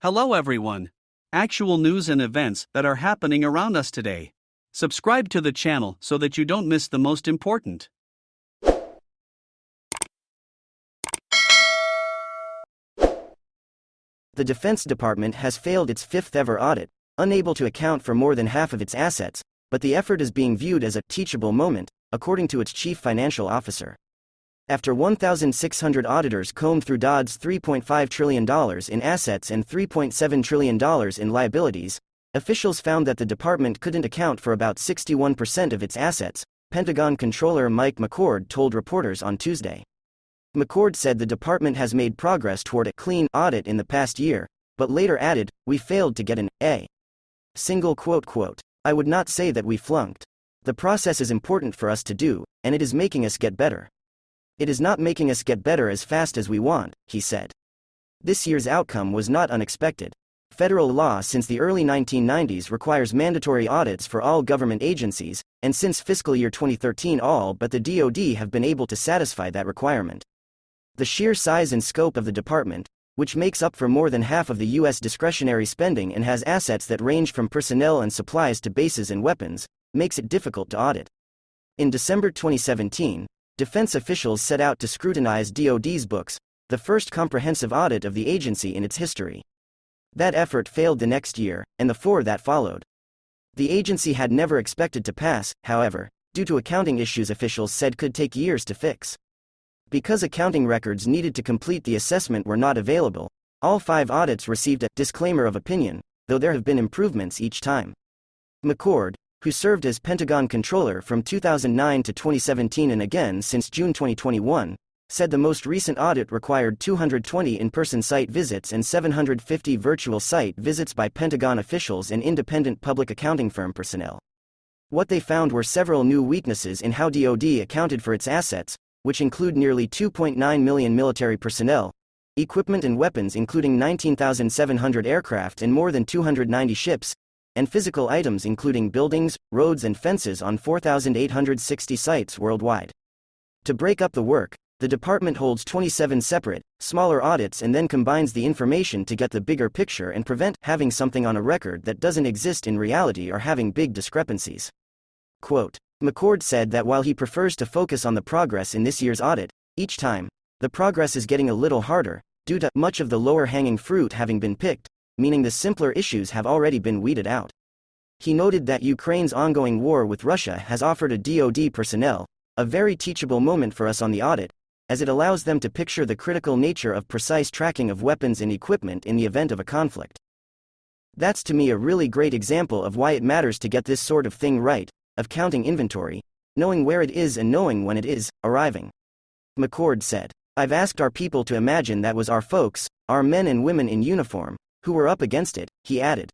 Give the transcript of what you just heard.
Hello everyone. Actual news and events that are happening around us today. Subscribe to the channel so that you don't miss the most important. The Defense Department has failed its fifth-ever audit, unable to account for more than half of its assets, but the effort is being viewed as a teachable moment, according to its chief financial officer. After 1,600 auditors combed through DOD's $3.5 trillion in assets and $3.7 trillion in liabilities, officials found that the department couldn't account for about 61% of its assets, Pentagon Comptroller Mike McCord told reporters on Tuesday. McCord said the department has made progress toward a clean audit in the past year, but later added, "We failed to get an A. Single quote. I would not say that we flunked. The process is important for us to do, and it is making us get better. It is not making us get better as fast as we want," he said. This year's outcome was not unexpected. Federal law since the early 1990s requires mandatory audits for all government agencies, and since fiscal year 2013 all but the DoD have been able to satisfy that requirement. The sheer size and scope of the department, which makes up for more than half of the U.S. discretionary spending and has assets that range from personnel and supplies to bases and weapons, makes it difficult to audit. In December 2017, defense officials set out to scrutinize DoD's books, the first comprehensive audit of the agency in its history. That effort failed the next year, and the four that followed. The agency had never expected to pass, however, due to accounting issues officials said could take years to fix. Because accounting records needed to complete the assessment were not available, all 5 audits received a disclaimer of opinion, though there have been improvements each time. McCord, who served as Pentagon Comptroller from 2009 to 2017 and again since June 2021, said the most recent audit required 220 in-person site visits and 750 virtual site visits by Pentagon officials and independent public accounting firm personnel. What they found were several new weaknesses in how DoD accounted for its assets, which include nearly 2.9 million military personnel, equipment and weapons including 19,700 aircraft and more than 290 ships, and physical items including buildings, roads and fences on 4,860 sites worldwide. To break up the work, the department holds 27 separate, smaller audits and then combines the information to get the bigger picture and prevent having something on a record that doesn't exist in reality or having big discrepancies. Quote, McCord said that while he prefers to focus on the progress in this year's audit, each time, the progress is getting a little harder, due to much of the lower-hanging fruit having been picked, meaning the simpler issues have already been weeded out. He noted that Ukraine's ongoing war with Russia has offered a DoD personnel a very teachable moment for us on the audit, as it allows them to picture the critical nature of precise tracking of weapons and equipment in the event of a conflict. That's to me a really great example of why it matters to get this sort of thing right, of counting inventory, knowing where it is and knowing when it is arriving. McCord said, I've asked our people to imagine that was our folks, our men and women in uniform, who were up against it, he added.